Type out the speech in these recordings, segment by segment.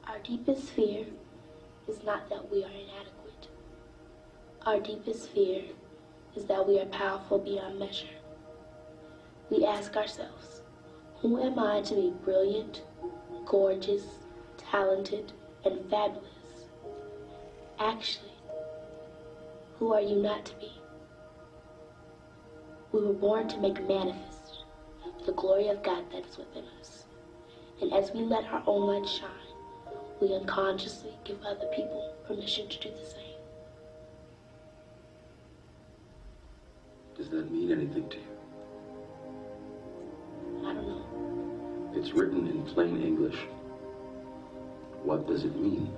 Our deepest fear is not that we are inadequate. Our deepest fear is that we are powerful beyond measure. We ask ourselves, who am I to be brilliant, gorgeous, talented, and fabulous? Actually, who are you not to be? We were born to make manifest the glory of God that is within us. And as we let our own light shine, we unconsciously give other people permission to do the same. Does that mean anything to you? I don't know. It's written in plain English. What does it mean?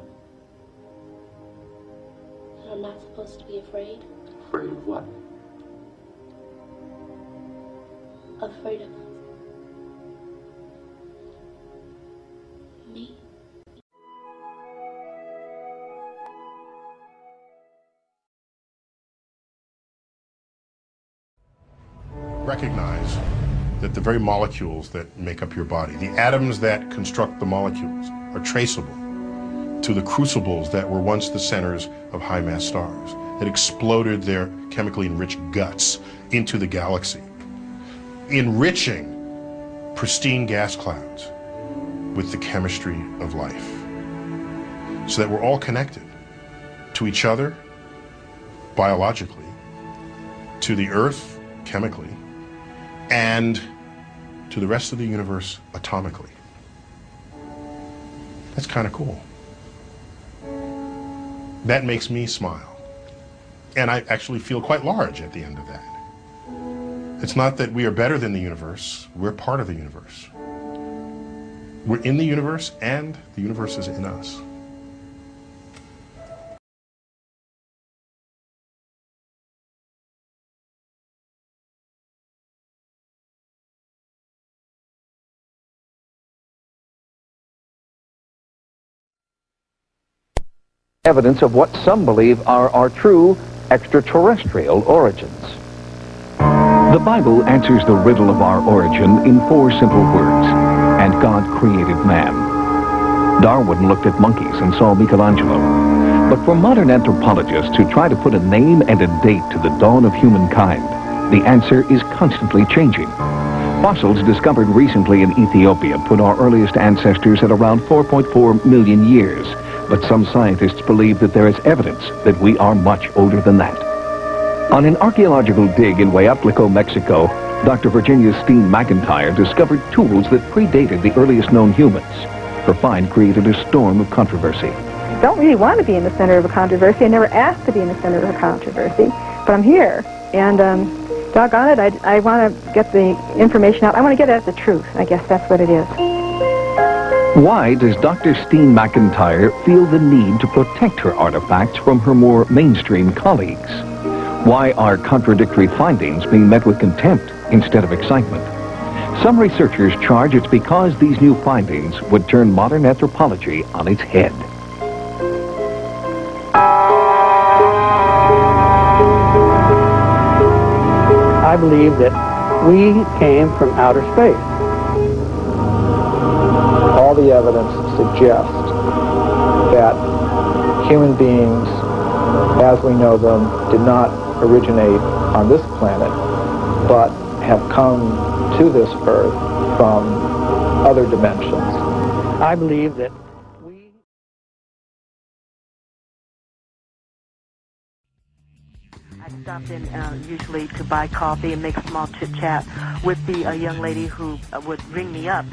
That I'm not supposed to be afraid. Afraid of what? Afraid of me. Recognize that the very molecules that make up your body, the atoms that construct the molecules, are traceable to the crucibles that were once the centers of high-mass stars that exploded their chemically enriched guts into the galaxy, enriching pristine gas clouds with the chemistry of life, so that we're all connected to each other biologically, to the Earth chemically, and to the rest of the universe atomically. That's kind of cool. That makes me smile. And I actually feel quite large at the end of that. It's not that we are better than the universe, we're part of the universe. We're in the universe and the universe is in us. Evidence of what some believe are our true extraterrestrial origins. The Bible answers the riddle of our origin in 4 simple words: and God created man. Darwin looked at monkeys and saw Michelangelo. But for modern anthropologists who try to put a name and a date to the dawn of humankind, the answer is constantly changing. Fossils discovered recently in Ethiopia put our earliest ancestors at around 4.4 million years. But some scientists believe that there is evidence that we are much older than that. On an archaeological dig in Hueyatlico, Mexico, Dr. Virginia Steen McIntyre discovered tools that predated the earliest known humans. Her find created a storm of controversy. I don't really want to be in the center of a controversy. I never asked to be in the center of a controversy, but I'm here, and doggone it, I want to get the information out. I want to get at the truth. I guess that's what it is. Why does Dr. Steen McIntyre feel the need to protect her artifacts from her more mainstream colleagues? Why are contradictory findings being met with contempt instead of excitement? Some researchers charge it's because these new findings would turn modern anthropology on its head. I believe that we came from outer space. All the evidence suggests that human beings, as we know them, did not originate on this planet, but have come to this Earth from other dimensions. I believe that I stopped in usually to buy coffee and make a small chit-chat with the young lady who would ring me up.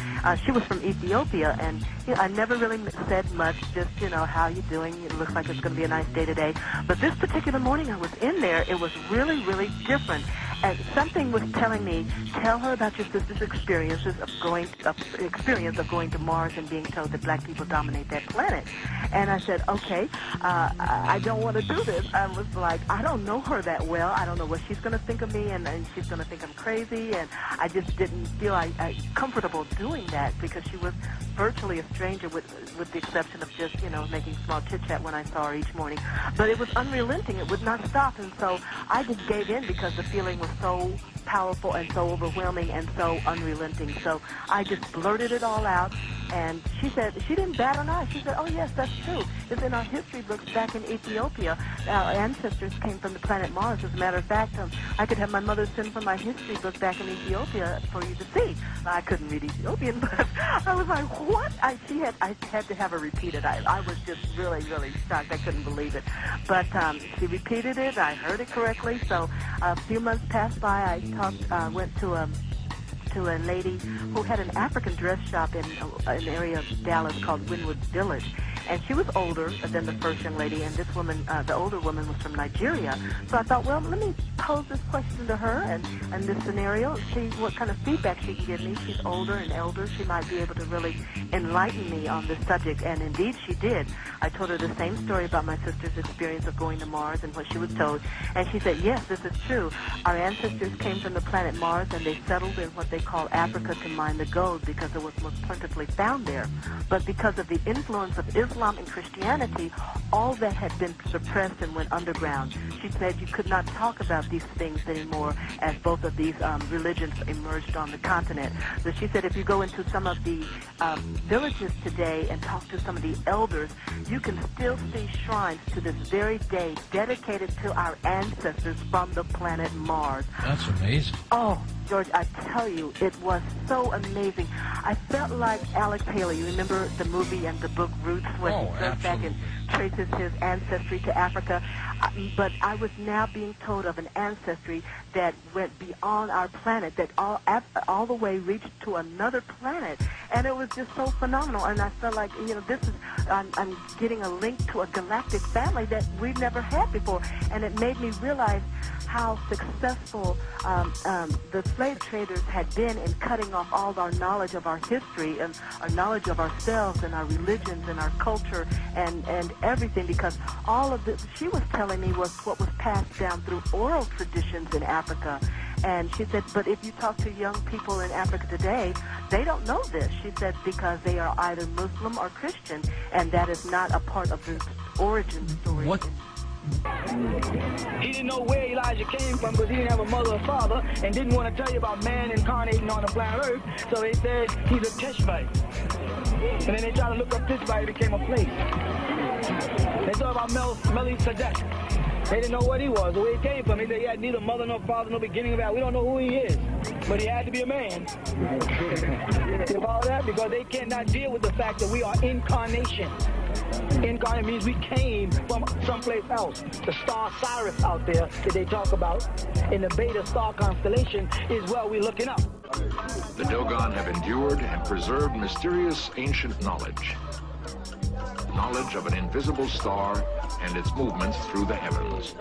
She was from Ethiopia, and I never really said much, just, how you doing? It looks like it's going to be a nice day today. But this particular morning I was in there, it was really, really different. And something was telling me, tell her about your sister's experience of going to Mars and being told that black people dominate that planet. And I said, okay, I don't want to do this. I was like, I don't know her that well. I don't know what she's going to think of me, and she's going to think I'm crazy. And I just didn't feel comfortable doing that because she was virtually a stranger with the exception of just, making small chit-chat when I saw her each morning. But it was unrelenting. It would not stop. And so I just gave in because the feeling was so powerful and so overwhelming and so unrelenting. So I just blurted it all out, and she said, she didn't bat an eye. She said, oh yes, that's true. It's in our history books back in Ethiopia. Our ancestors came from the planet Mars. As a matter of fact, I could have my mother send from my history book back in Ethiopia for you to see. I couldn't read Ethiopian, but I was like, what? I had to have her repeat it. I was just really, really shocked. I couldn't believe it. But she repeated it. I heard it correctly. So a few months passed by. I went to a lady who had an African dress shop in an area of Dallas called Wynwood Village. And she was older than the first young lady, and this woman, the older woman, was from Nigeria. So I thought, well, let me pose this question to her and this scenario, see what kind of feedback she can give me. She's older and elder. She might be able to really enlighten me on this subject. And indeed, she did. I told her the same story about my sister's experience of going to Mars and what she was told. And she said, yes, this is true. Our ancestors came from the planet Mars, and they settled in what they call Africa to mine the gold because it was most plentifully found there. But because of the influence of Islam and Christianity, all that had been suppressed and went underground. She said you could not talk about these things anymore as both of these religions emerged on the continent. So she said if you go into some of the villages today and talk to some of the elders, you can still see shrines to this very day dedicated to our ancestors from the planet Mars. That's amazing. Oh, George, I tell you, it was so amazing. I felt like Alex Haley. You remember the movie and the book Roots, when he goes back and traces his ancestry to Africa? But I was now being told of an ancestry that went beyond our planet, that all the way reached to another planet. And it was just so phenomenal. And I felt like, you know, this is, I'm getting a link to a galactic family that we've never had before. And it made me realize how successful the slave traders had been in cutting off all our knowledge of our history and our knowledge of ourselves and our religions and our culture and everything, because all of this she was telling me was what was passed down through oral traditions in Africa. And she said, but if you talk to young people in Africa today, they don't know this. She said, because they are either Muslim or Christian, and that is not a part of the origin story. What? He didn't know where Elijah came from because he didn't have a mother or father and didn't want to tell you about man incarnating on the planet Earth. So they said he's a Teshbite. And then they tried to look up Teshbite, it became a place. They thought about Melchizedek. They didn't know what he was, or where he came from. He said he had neither mother nor father, no beginning of that. We don't know who he is, but he had to be a man. You follow that? Because they cannot deal with the fact that we are incarnation. Incarnate means we came from someplace else. The star Sirius out there that they talk about in the Beta star constellation is where we're looking up. The Dogon have endured and preserved mysterious ancient knowledge. Knowledge of an invisible star and its movements through the heavens.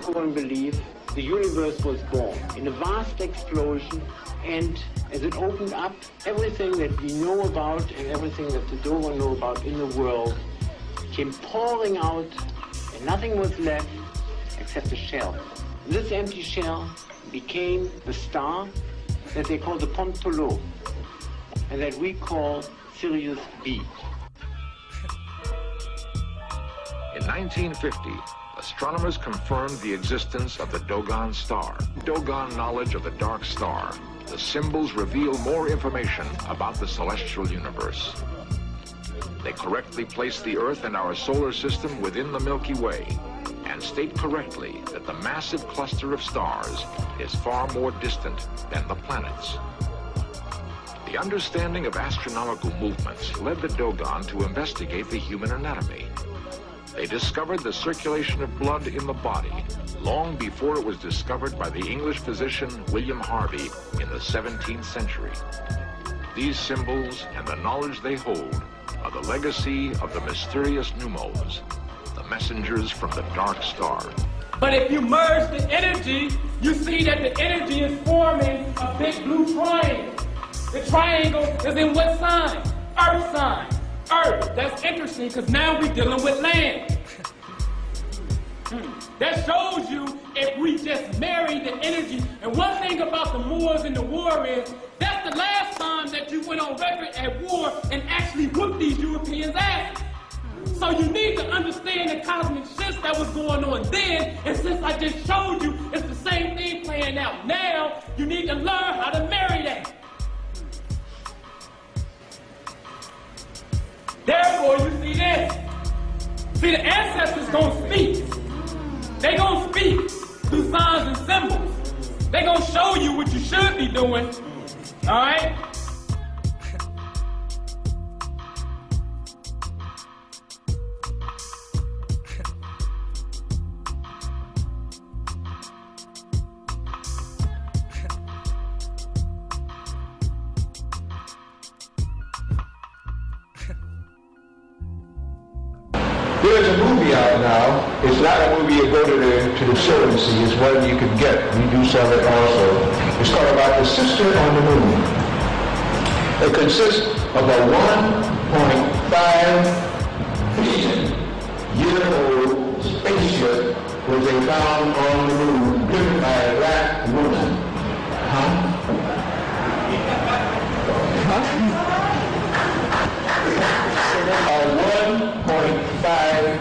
One believe the universe was born in a vast explosion, and as it opened up, everything that we know about and everything that the Dogon know about in the world came pouring out, and nothing was left except a shell. This empty shell became the star that they call the Pontolo, and that we call Sirius B. In 1950, astronomers confirmed the existence of the Dogon star. Dogon knowledge of the dark star. The symbols reveal more information about the celestial universe. They correctly place the Earth and our solar system within the Milky Way and state correctly that the massive cluster of stars is far more distant than the planets. The understanding of astronomical movements led the Dogon to investigate the human anatomy. They discovered the circulation of blood in the body long before it was discovered by the English physician William Harvey in the 17th century. These symbols and the knowledge they hold are the legacy of the mysterious pneumos, the messengers from the dark star. But if you merge the energy, you see that the energy is forming a big blue triangle. The triangle is in what sign? Earth sign. Earth. That's interesting because now we're dealing with land. That shows you if we just marry the energy. And one thing about the Moors and the war is that's the last time that you went on record at war and actually whooped these Europeans' ass. So you need to to understand the cosmic shifts that was going on then, and since I just showed you, it's the same thing playing out now, you need to learn how to marry that. Therefore, you see this. See, the ancestors gonna speak. They gonna speak through signs and symbols. They gonna show you what you should be doing, all right? There's a movie out now. It's not a movie you go to the show and see. It's one you can get. We do sell it also. It's called about the sister on the moon. It consists of a 1.5 billion-year-old spaceship which they found on the moon, driven by a black woman. A 1.5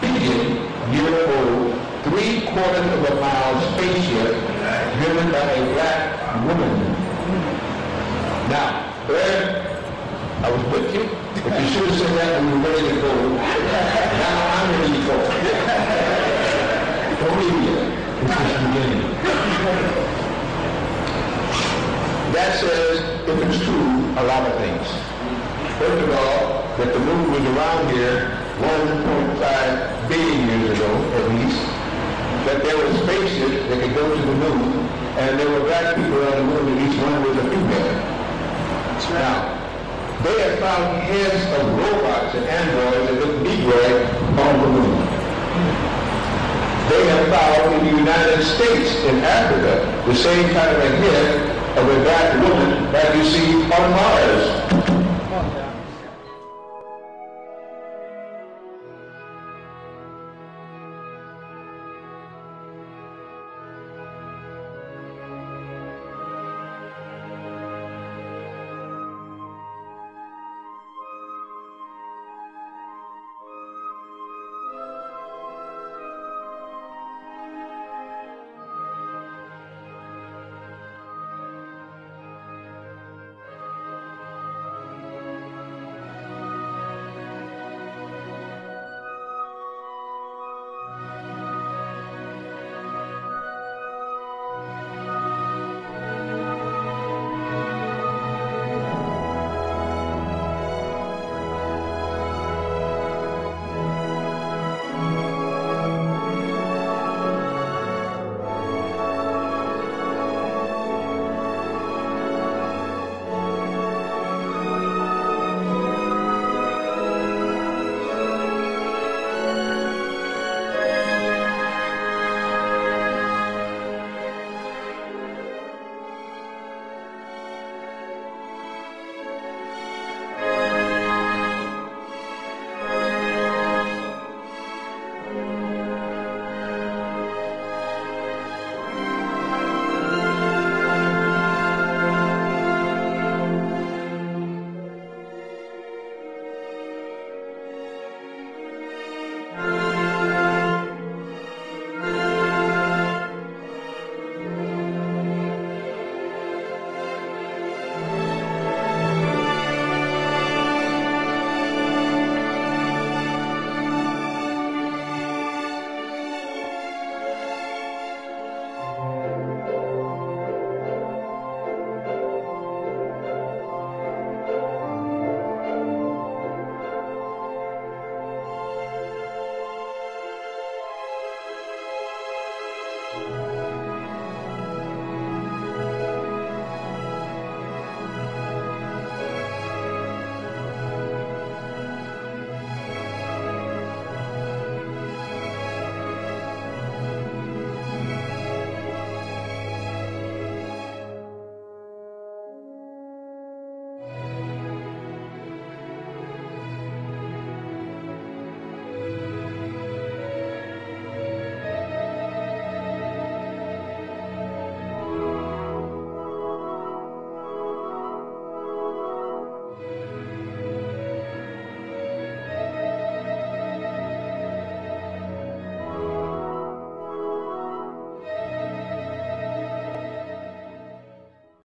billion-year-old, 3/4 of a mile spaceship driven by a black woman. Now, Fred, I was with you, but you should have said that when we were ready to go. Now I'm ready to go. Don't leave yet. This is the beginning. That says, if it's true, a lot of things. First of all, that the moon was around here 1.5 billion years ago, at least. That there were spaceships that could go to the moon, and there were black people on the moon, and each one was a female. Now, they have found heads of robots and androids that look Negroid on the moon. They have found in the United States, in Africa, the same kind of a head of a black woman that you see on Mars.